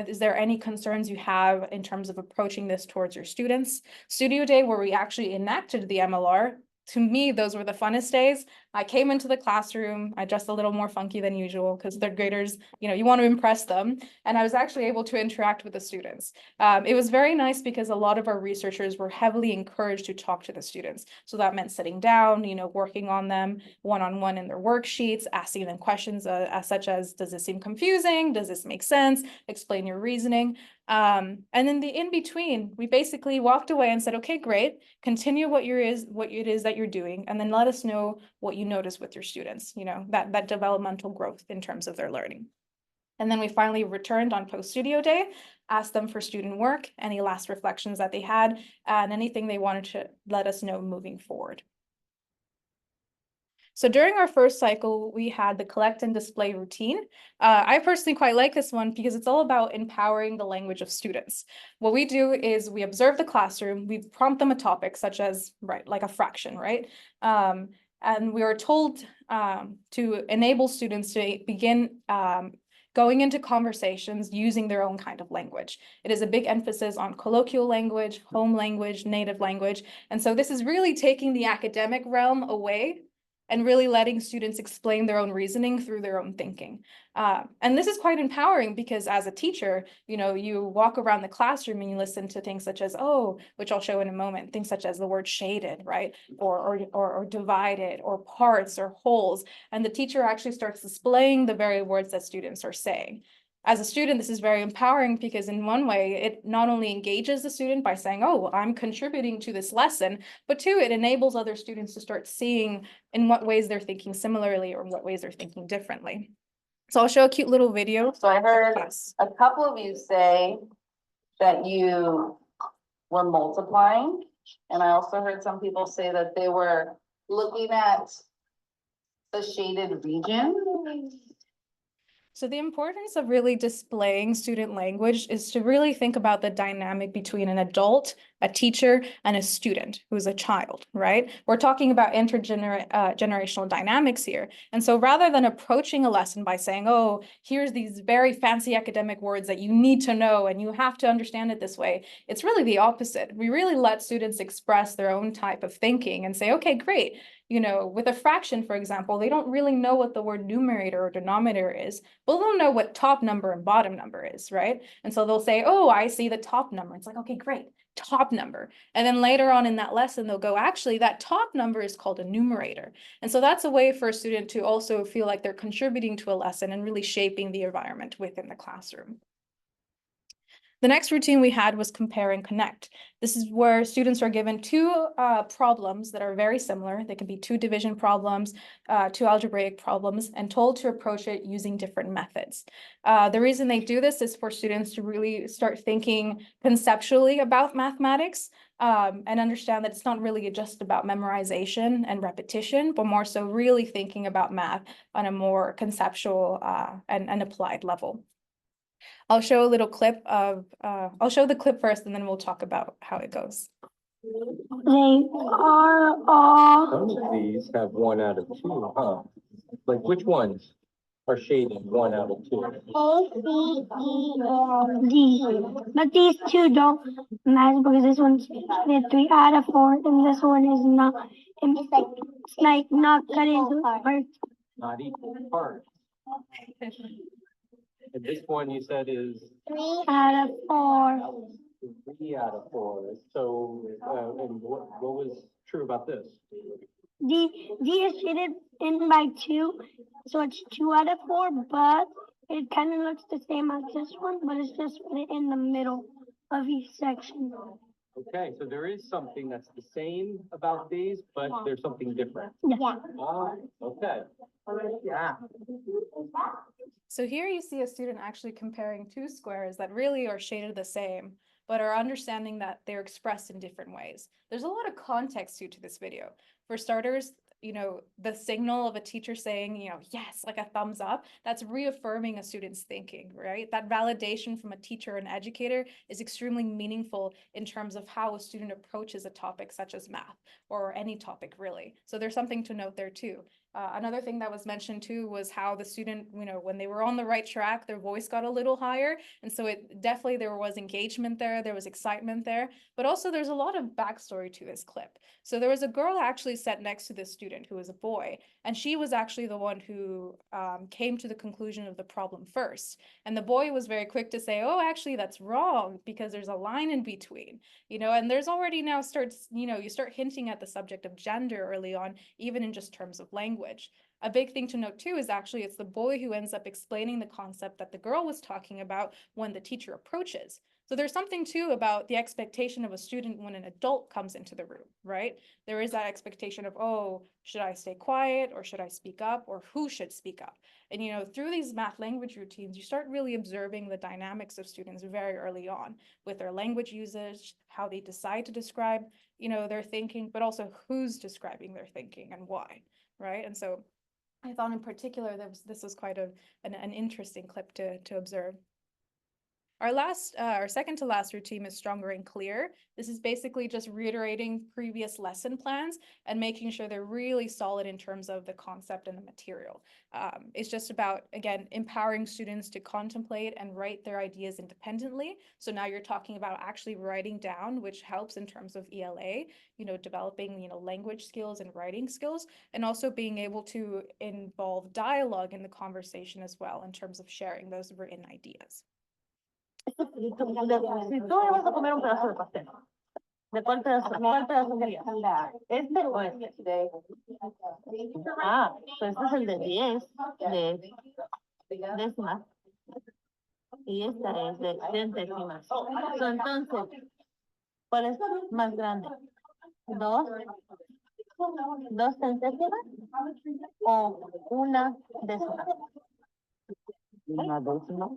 Is there any concerns you have in terms of approaching this towards your students? Studio day, where we actually enacted the MLR. To me, those were the funnest days. I came into the classroom, I dressed a little more funky than usual because 3rd graders, you want to impress them. And I was actually able to interact with the students. It was very nice because a lot of our researchers were heavily encouraged to talk to the students. So that meant sitting down, working on them one-on-one in their worksheets, asking them questions such as, does this seem confusing? Does this make sense? Explain your reasoning. And then the in-between, we basically walked away and said, okay, great, continue what it is that you're doing, and then let us know what you notice with your students, that developmental growth in terms of their learning. And then we finally returned on post-studio day, asked them for student work, any last reflections that they had, and anything they wanted to let us know moving forward. So during our first cycle, we had the collect and display routine. I personally quite like this one because it's all about empowering the language of students. What we do is we observe the classroom, we prompt them a topic such as, like a fraction, right? And we are told to enable students to begin going into conversations using their own kind of language. It is a big emphasis on colloquial language, home language, native language. And so this is really taking the academic realm away and really letting students explain their own reasoning through their own thinking. And this is quite empowering because as a teacher, you know, you walk around the classroom and you listen to things such as, oh, which I'll show in a moment, things such as the word shaded, right? Or divided, or parts, or wholes. And the teacher actually starts displaying the very words that students are saying. As a student, this is very empowering because in one way, it not only engages the student by saying, oh, I'm contributing to this lesson, but two, it enables other students to start seeing in what ways they're thinking similarly or in what ways they're thinking differently. So I'll show a cute little video. So I heard Yes. a couple of you say that you were multiplying. And I also heard some people say that they were looking at the shaded region. So the importance of really displaying student language is to really think about the dynamic between an adult, a teacher, and a student who's a child, right? We're talking about intergenerational dynamics here. And so rather than approaching a lesson by saying, oh, here's these very fancy academic words that you need to know and you have to understand it this way, it's really the opposite. We really let students express their own type of thinking and say, okay, great. You know, with a fraction, for example, they don't really know what the word numerator or denominator is, but they'll know what top number and bottom number is, right? And so they'll say, oh, I see the top number. It's like, okay, great, top number. And then later on in that lesson, they'll go, actually, that top number is called a numerator. And so that's a way for a student to also feel like they're contributing to a lesson and really shaping the environment within the classroom. The next routine we had was compare and connect. This is where students are given two problems that are very similar. They can be two division problems, two algebraic problems, and told to approach it using different methods. The reason they do this is for students to really start thinking conceptually about mathematics and understand that it's not really just about memorization and repetition, but more so really thinking about math on a more conceptual and applied level. I'll show a little clip of, I'll show the clip first and then we'll talk about how it goes. They are all. Some of these have 1 out of 2, huh? Like which ones are shaded 1 out of 2? A, C, E, and D. But these two don't match because this one's shaded 3 out of 4 and this one is not. It's like not cut into parts. Not equal parts. And this one you said is 3 out of 4. 3 out of 4. So, and what was true about this? D is shaded in by 2, so it's 2 out of 4, but it kind of looks the same as this one, but it's just in the middle of each section. Okay, so there is something that's the same about these, but there's something different. Yeah. Ah, okay. Yeah. So here you see a student actually comparing two squares that really are shaded the same, but are understanding that they're expressed in different ways. There's a lot of context to this video. For starters, you know, the signal of a teacher saying, you know, yes, like a thumbs up, that's reaffirming a student's thinking, right? That validation from a teacher and educator is extremely meaningful in terms of how a student approaches a topic such as math or any topic really. So there's something to note there too. Another thing that was mentioned too was how the student, you know, when they were on the right track, their voice got a little higher. And so it definitely, there was engagement there was excitement there, but also there's a lot of backstory to this clip. So there was a girl actually sat next to this student who was a boy, and she was actually the one who came to the conclusion of the problem first. And the boy was very quick to say, oh, actually that's wrong because there's a line in between, you know, and there's already now starts, you know, you start hinting at the subject of gender early on, even in just terms of language. A big thing to note too is actually it's the boy who ends up explaining the concept that the girl was talking about when the teacher approaches. So there's something too about the expectation of a student when an adult comes into the room, right? There is that expectation of, oh, should I stay quiet or should I speak up or who should speak up? And, you know, through these math language routines, you start really observing the dynamics of students very early on with their language usage, how they decide to describe, you know, their thinking, but also who's describing their thinking and why, right? And so I thought in particular that this was quite an interesting clip to observe. Our second to last routine is stronger and clear. This is basically just reiterating previous lesson plans and making sure they're really solid in terms of the concept and the material. It's just about, again, empowering students to contemplate and write their ideas independently. So now you're talking about actually writing down, which helps in terms of ELA, developing, language skills and writing skills, and also being able to involve dialogue in the conversation as well in terms of sharing those written ideas. Si tú vas a comer un pedazo de pastel, ¿de cuál pedazo querías? ¿Este o este? Ah, pues este es el de 10 de décimas. Y esta es de centésimas. Entonces, ¿cuál es más grande? ¿Dos centésimas o una décima? Una décima.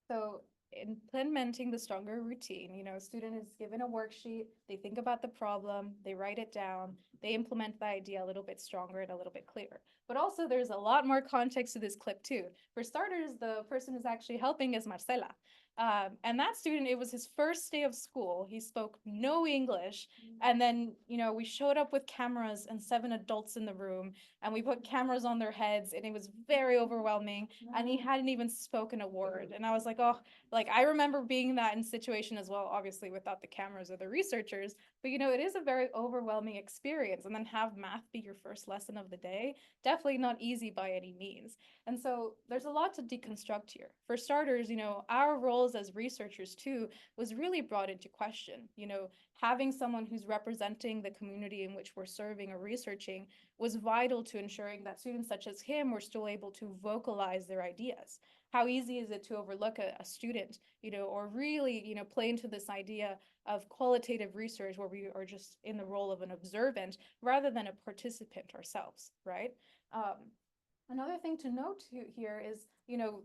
So implementing the stronger routine, a student is given a worksheet, they think about the problem, they write it down, they implement the idea a little bit stronger and a little bit clearer. But also there's a lot more context to this clip too. For starters, the person who's actually helping is Marcela. And that student, it was his first day of school. He spoke no English. And then, we showed up with cameras and 7 adults in the room, and we put cameras on their heads, and it was very overwhelming. And he hadn't even spoken a word. And I was like, oh, I remember being in that situation as well, obviously without the cameras or the researchers. But, it is a very overwhelming experience. And then have math be your first lesson of the day, definitely not easy by any means. And so there's a lot to deconstruct here. For starters, our roles as researchers too was really brought into question. Having someone who's representing the community in which we're serving or researching was vital to ensuring that students such as him were still able to vocalize their ideas. How easy is it to overlook a student, or really, play into this idea of qualitative research where we are just in the role of an observant rather than a participant ourselves, right? Another thing to note here is,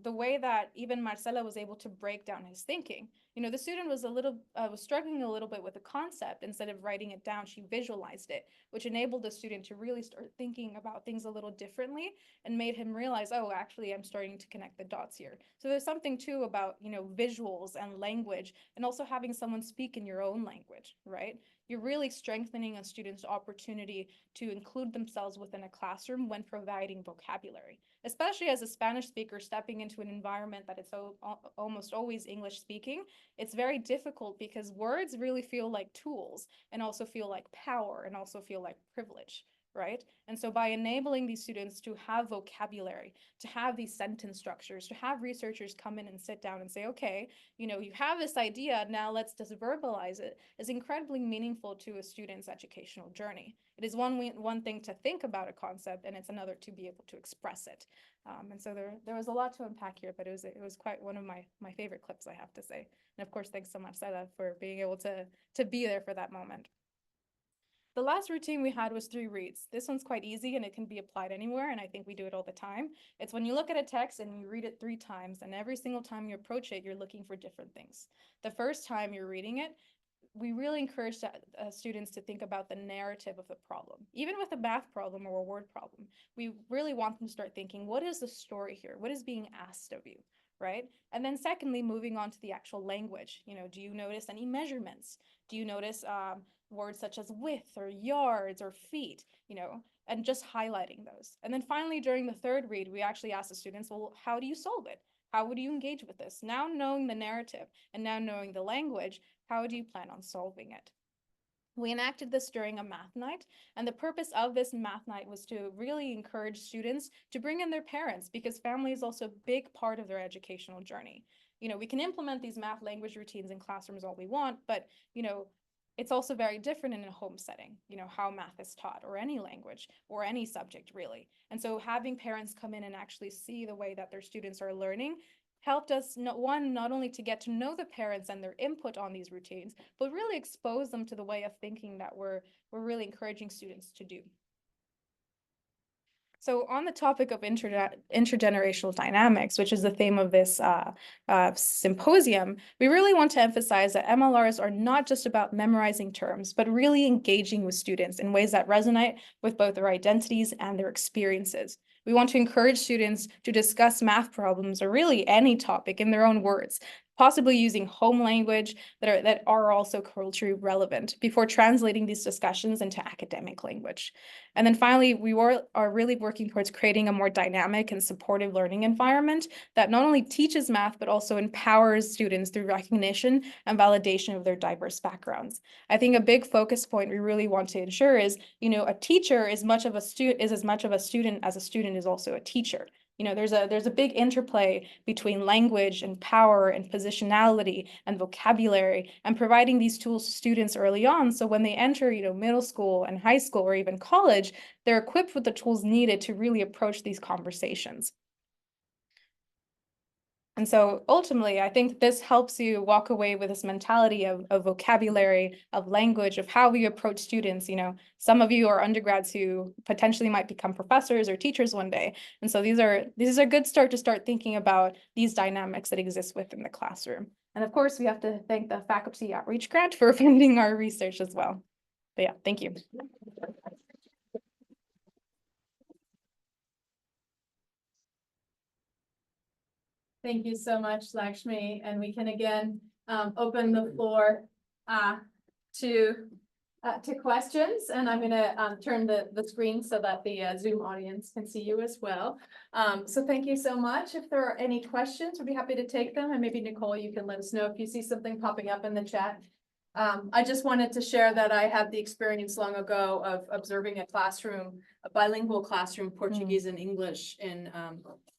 the way that even Marcela was able to break down his thinking. The student was was struggling a little bit with the concept. Instead of writing it down, she visualized it, which enabled the student to really start thinking about things a little differently and made him realize, oh, actually, I'm starting to connect the dots here. So there's something too about, visuals and language, and also having someone speak in your own language, right? You're really strengthening a student's opportunity to include themselves within a classroom when providing vocabulary, especially as a Spanish speaker stepping into an environment that it's almost always English speaking. It's very difficult because words really feel like tools and also feel like power and also feel like privilege, right? And so by enabling these students to have vocabulary, to have these sentence structures, to have researchers come in and sit down and say, okay, you have this idea, now let's just verbalize it, is incredibly meaningful to a student's educational journey. It is one thing to think about a concept, and it's another to be able to express it. And so there was a lot to unpack here, but it was quite one of my favorite clips, I have to say. And of course, thanks so much, Sara, for being able to be there for that moment. The last routine we had was 3 reads. This one's quite easy and it can be applied anywhere, and I think we do it all the time. It's when you look at a text and you read it 3 times, and every single time you approach it, you're looking for different things. The first time you're reading it, we really encourage students to think about the narrative of the problem. Even with a math problem or a word problem, we really want them to start thinking, what is the story here? What is being asked of you, right? And then secondly, moving on to the actual language. Do you notice any measurements? Do you notice words such as width or yards or feet, and just highlighting those. And then finally, during the 3rd read, we actually asked the students, well, how do you solve it? How would you engage with this? Now knowing the narrative and now knowing the language, how do you plan on solving it? We enacted this during a math night, and the purpose of this math night was to really encourage students to bring in their parents, because family is also a big part of their educational journey. We can implement these math language routines in classrooms all we want, but, it's also very different in a home setting, how math is taught, or any language, or any subject really. And so having parents come in and actually see the way that their students are learning helped us, not only to get to know the parents and their input on these routines, but really expose them to the way of thinking that we're really encouraging students to do. So on the topic of intergenerational dynamics, which is the theme of this symposium, we really want to emphasize that MLRs are not just about memorizing terms, but really engaging with students in ways that resonate with both their identities and their experiences. We want to encourage students to discuss math problems or really any topic in their own words, possibly using home language that are also culturally relevant before translating these discussions into academic language. And then finally, we are really working towards creating a more dynamic and supportive learning environment that not only teaches math, but also empowers students through recognition and validation of their diverse backgrounds. I think a big focus point we really want to ensure is, a teacher is as much of a student as a student is also a teacher. There's a big interplay between language and power and positionality and vocabulary, and providing these tools to students early on. So when they enter, middle school and high school or even college, they're equipped with the tools needed to really approach these conversations. And so ultimately, I think this helps you walk away with this mentality of vocabulary, of language, of how we approach students. Some of you are undergrads who potentially might become professors or teachers one day. And so this is a good start to start thinking about these dynamics that exist within the classroom. And of course, we have to thank the Faculty Outreach Grant for funding our research as well. But yeah, thank you. Thank you so much, Lakshmi, and we can again open the floor to questions, and I'm gonna turn the screen so that the Zoom audience can see you as well. So thank you so much. If there are any questions, we'd be happy to take them, and maybe Nicole, you can let us know if you see something popping up in the chat. I just wanted to share that I had the experience long ago of observing a bilingual classroom, Portuguese and English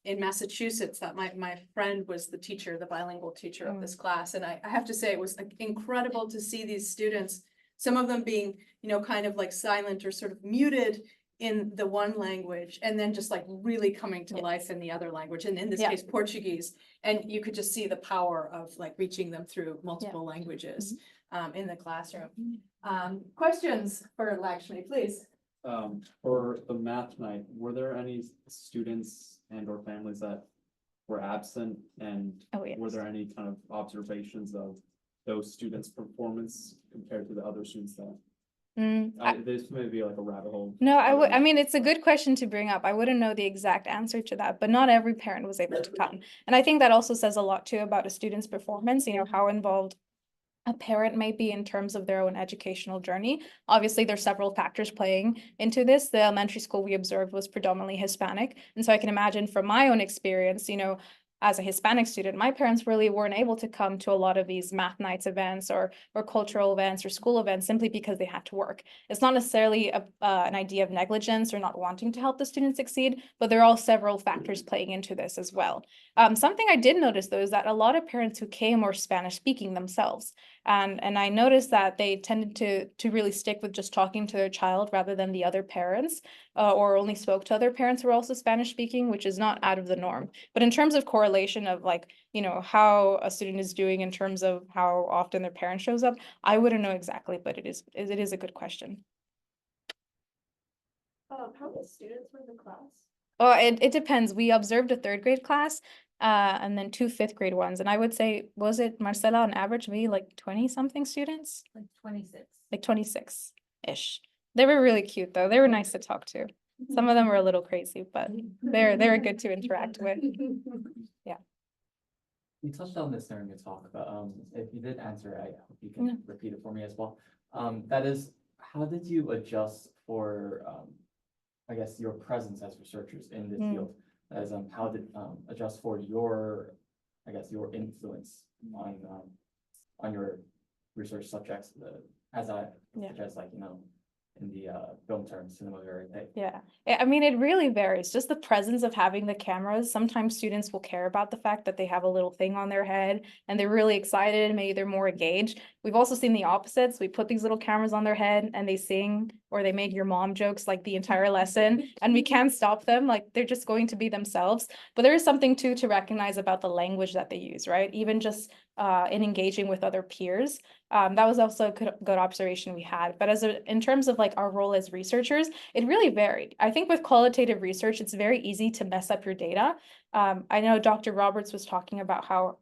in Massachusetts, that my friend was the teacher, the bilingual teacher of this class. And I have to say, it was incredible to see these students, some of them being, kind of like silent or sort of muted in the one language, and then just like really coming to life in the other language, and in this case, Portuguese. And you could just see the power of like reaching them through multiple languages in the classroom. Questions for Lakshmi, please. For the math night, were there any students and or families that were absent, and were there any kind of observations of those students' performance compared to the other students that this may be like a rabbit hole. No, I mean, it's a good question to bring up. I wouldn't know the exact answer to that, but not every parent was able to come. And I think that also says a lot too about a student's performance, how involved a parent may be in terms of their own educational journey. Obviously, there's several factors playing into this. The elementary school we observed was predominantly Hispanic. And so I can imagine from my own experience, as a Hispanic student, my parents really weren't able to come to a lot of these math nights events or cultural events or school events simply because they had to work. It's not necessarily an idea of negligence or not wanting to help the students succeed, but there are all several factors playing into this as well. Something I did notice though is that a lot of parents who came were Spanish speaking themselves. And I noticed that they tended to really stick with just talking to their child rather than the other parents, or only spoke to other parents who were also Spanish speaking, which is not out of the norm. But in terms of correlation of how a student is doing in terms of how often their parent shows up, I wouldn't know exactly, but it is a good question. How many students were in the class? Oh, it depends. We observed a 3rd grade class, and then 2 5th grade ones. And I would say, was it, Marcela, on average, maybe like 20 something students? Like 26. Like 26-ish. They were really cute though. They were nice to talk to. Some of them were a little crazy, but they were good to interact with. Yeah. You touched on this during your talk, but if you did answer, I hope you can repeat it for me as well. That is, how did you adjust for, I guess, your presence as researchers in this field? As how did adjust for your, I guess, your influence on your research subjects, such as like, in the film terms, cinema verite. Yeah, I mean, it really varies. Just the presence of having the cameras. Sometimes students will care about the fact that they have a little thing on their head and they're really excited. Maybe they're more engaged. We've also seen the opposites. We put these little cameras on their head and they sing or they make your mom jokes like the entire lesson, and we can't stop them. Like they're just going to be themselves. But there is something too to recognize about the language that they use, right? Even just in engaging with other peers. That was also a good observation we had. But in terms of like our role as researchers, it really varied. I think with qualitative research, it's very easy to mess up your data. I know Dr. Roberts was talking about how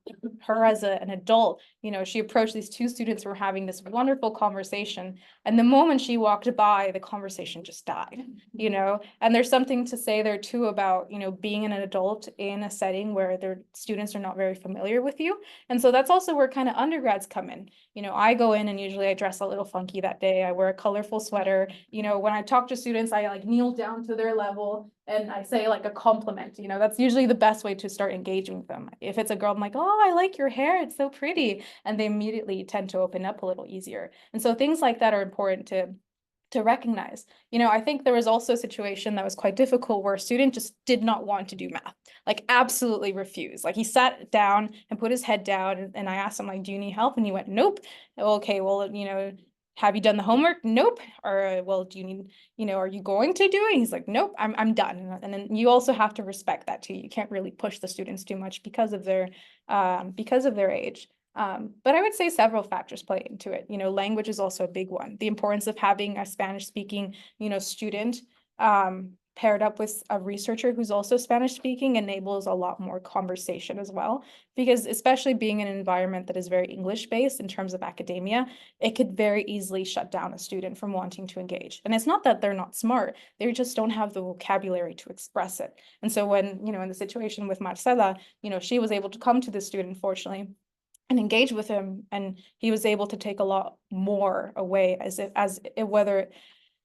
her as an adult, she approached these two students who were having this wonderful conversation. And the moment she walked by, the conversation just died, and there's something to say there too about, being an adult in a setting where their students are not very familiar with you. And so that's also where kind of undergrads come in. I go in and usually I dress a little funky that day. I wear a colorful sweater. When I talk to students, I like kneel down to their level and I say like a compliment. That's usually the best way to start engaging with them. If it's a girl, I'm like, oh, I like your hair. It's so pretty. And they immediately tend to open up a little easier. And so things like that are important to recognize. I think there was also a situation that was quite difficult where a student just did not want to do math, like absolutely refused. Like he sat down and put his head down and I asked him like, do you need help? And he went, nope. Okay, well, have you done the homework? Nope. Or, well, do you need, are you going to do it? He's like, nope, I'm done. And then you also have to respect that too. You can't really push the students too much because of their age. But I would say several factors play into it. Language is also a big one. The importance of having a Spanish speaking, student paired up with a researcher who's also Spanish speaking enables a lot more conversation as well. Because especially being in an environment that is very English based in terms of academia, it could very easily shut down a student from wanting to engage. And it's not that they're not smart, they just don't have the vocabulary to express it. And so when, in the situation with Marcela, she was able to come to the student, fortunately, and engage with him, and he was able to take a lot more away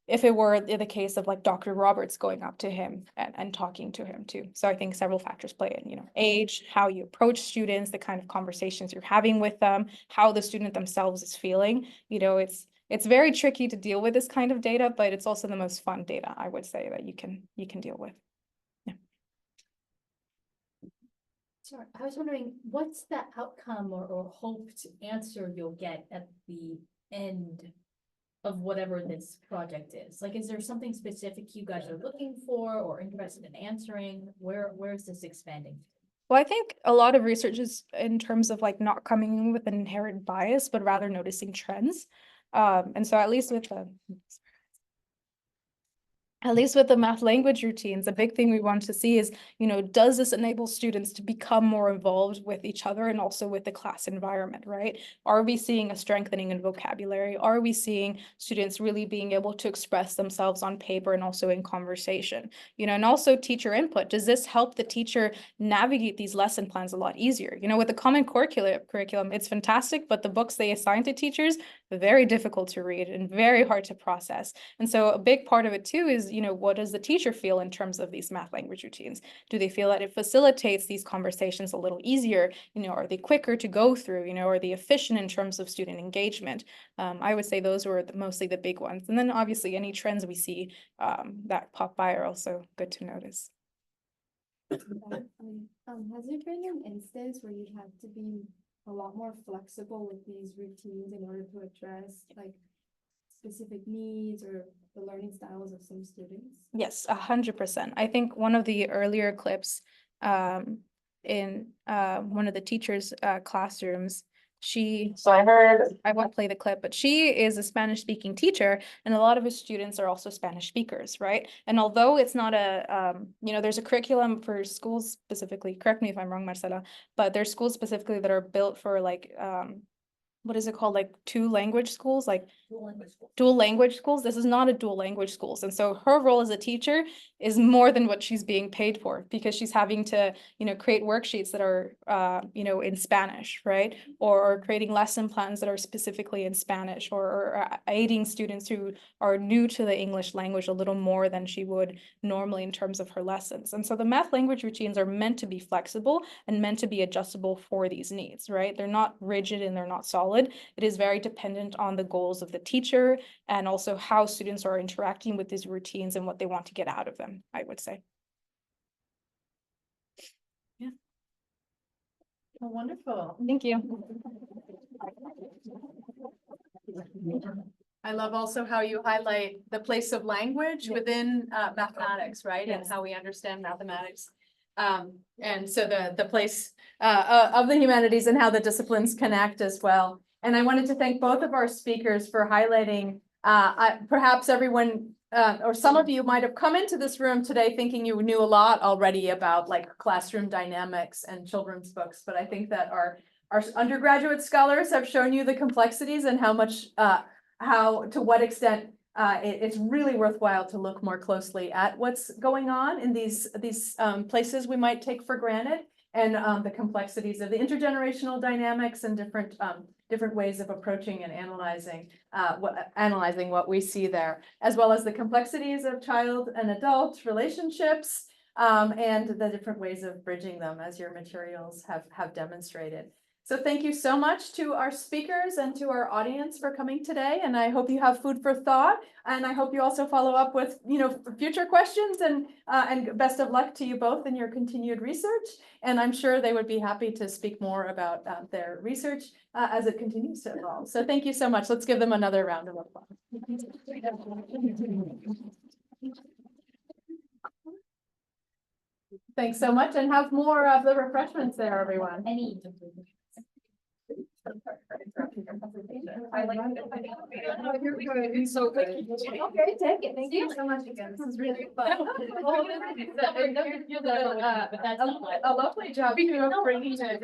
if it were the case of like Dr. Roberts going up to him and talking to him too. So I think several factors play in, age, how you approach students, the kind of conversations you're having with them, how the student themselves is feeling. It's very tricky to deal with this kind of data, but it's also the most fun data, I would say, that you can deal with. Sorry, I was wondering, what's the outcome or hoped answer you'll get at the end of whatever this project is? Like, is there something specific you guys are looking for or interested in answering? Where is this expanding? Well, I think a lot of research is in terms of like not coming in with an inherent bias, but rather noticing trends. And so at least with the math language routines, a big thing we want to see is, does this enable students to become more involved with each other and also with the class environment, right? Are we seeing a strengthening in vocabulary? Are we seeing students really being able to express themselves on paper and also in conversation? And also teacher input. Does this help the teacher navigate these lesson plans a lot easier? With the common curriculum, it's fantastic, but the books they assign to teachers, very difficult to read and very hard to process. And so a big part of it too is, what does the teacher feel in terms of these math language routines? Do they feel that it facilitates these conversations a little easier? Are they quicker to go through? Are they efficient in terms of student engagement? I would say those were mostly the big ones. And then obviously any trends we see that pop by are also good to notice. Has there been an instance where you had to be a lot more flexible with these routines in order to address like specific needs or the learning styles of some students? Yes, 100%. I think one of the earlier clips in one of the teachers' classrooms, I won't play the clip, but she is a Spanish speaking teacher and a lot of her students are also Spanish speakers, right? And although it's not there's a curriculum for schools specifically, correct me if I'm wrong, Marcela, but there's schools specifically that are built for like, what is it called? Like two language schools, like dual language schools. This is not a dual language schools. And so her role as a teacher is more than what she's being paid for because she's having to, create worksheets that are, in Spanish, right? Or creating lesson plans that are specifically in Spanish or aiding students who are new to the English language a little more than she would normally in terms of her lessons. And so the math language routines are meant to be flexible and meant to be adjustable for these needs, right? They're not rigid and they're not solid. It is very dependent on the goals of the teacher and also how students are interacting with these routines and what they want to get out of them, I would say. Yeah. Oh, wonderful. Thank you. I love also how you highlight the place of language within mathematics, right? And Yes. how we understand mathematics. And so the place of the humanities and how the disciplines connect as well. And I wanted to thank both of our speakers for highlighting, perhaps everyone, or some of you might have come into this room today thinking you knew a lot already about like classroom dynamics and children's books, but I think that our undergraduate scholars have shown you the complexities and how much, to what extent it's really worthwhile to look more closely at what's going on in these places we might take for granted, and the complexities of the intergenerational dynamics and different ways of approaching and analyzing what we see there, as well as the complexities of child and adult relationships, and the different ways of bridging them, as your materials have demonstrated. So thank you so much to our speakers and to our audience for coming today. And I hope you have food for thought. And I hope you also follow up with, future questions, and best of luck to you both in your continued research. And I'm sure they would be happy to speak more about their research as it continues to evolve. So thank you so much. Let's give them another round of applause. Thanks so much, and have more of the refreshments there, everyone. I like it. It's so good. Okay, take it. Thank you so much again. This is really fun. A lovely job of bringing it.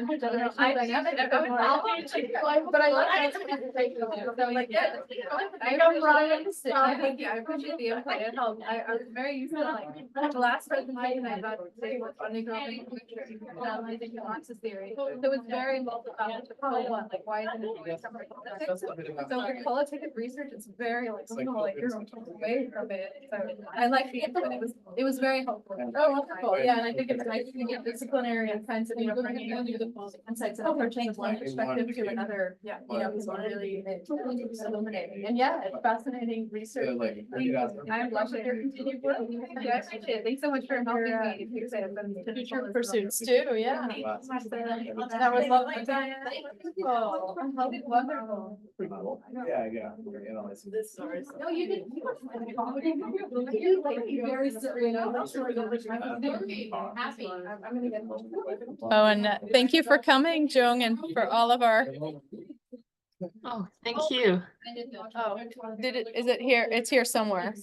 But I like Thank you. I appreciate the input and help. I was very useful. Like the last presentation I got today was on Anglophone and analyzing nuances theory. So it was very multiple. Like why isn't it so with qualitative research, it's very like you're away from it. So I like the input. It was very helpful. Oh, wonderful. Yeah, and I think it's nice to get disciplinary and kinds of bringing insights and approaching one perspective to another. Yeah, it's really illuminating. And yeah, it's fascinating research. I'm blushing your continued work. Yeah, I appreciate it. Thanks so much for helping me. Future pursuits too. Yeah. That was lovely, Daian. Oh, wonderful. Yeah. This story. No, you didn't. You very serious. Happy. I'm gonna get. Oh, and thank you for coming, Jung, and for all of our. Oh, thank you. Oh, is it here? It's here somewhere.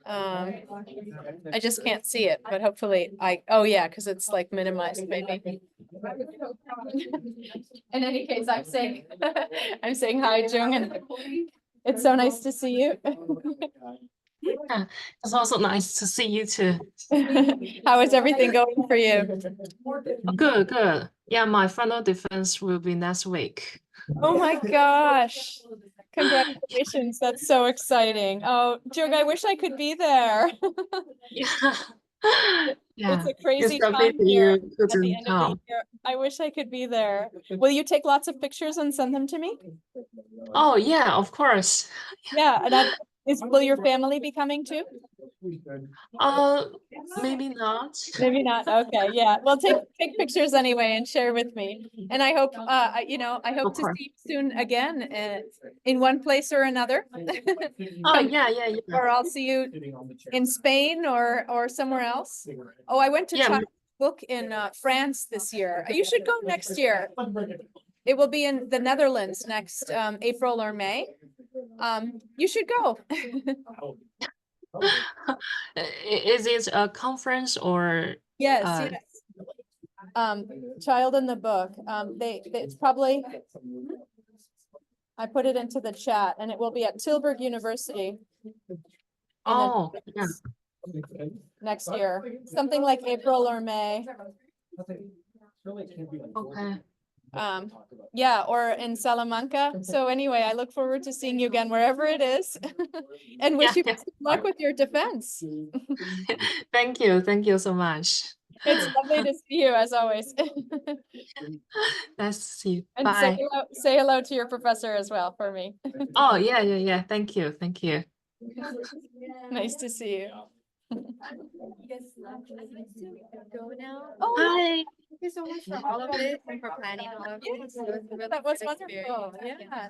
I just can't see it, but hopefully oh yeah, because it's like minimized maybe. In any case, I'm saying hi, Jung, and it's so nice to see you. Yeah, it's also nice to see you too. How is everything going for you? Good. Yeah, my final defense will be next week. Oh my gosh. Congratulations. That's so exciting. Oh, Jung, I wish I could be there. Yeah. It's a crazy time here at the end of the year. I wish I could be there. Will you take lots of pictures and send them to me? Oh yeah, of course. Yeah, will your family be coming too? Maybe not. Maybe not. Okay, yeah. Well, take pictures anyway and share with me. And I hope I hope to see you soon again in one place or another. Oh yeah. Or I'll see you in Spain or somewhere else. Oh, I went to Child Book in France this year. You should go next year. It will be in the Netherlands next April or May. You should go. Is it a conference or? Yes. Child in the Book. It's probably. I put it into the chat, and it will be at Tilburg University. Oh, yeah. Next year, something like April or May. Okay. Yeah, or in Salamanca. So anyway, I look forward to seeing you again wherever it is, and wish you best of luck with your defense. Thank you so much. It's lovely to see you as always. Nice to see you. And Bye. say hello to your professor as well for me. Oh yeah. Thank you. Nice to see you. Go now. Oh, Bye. Thank you so much for all of this and for planning all of this. that was wonderful. Yeah.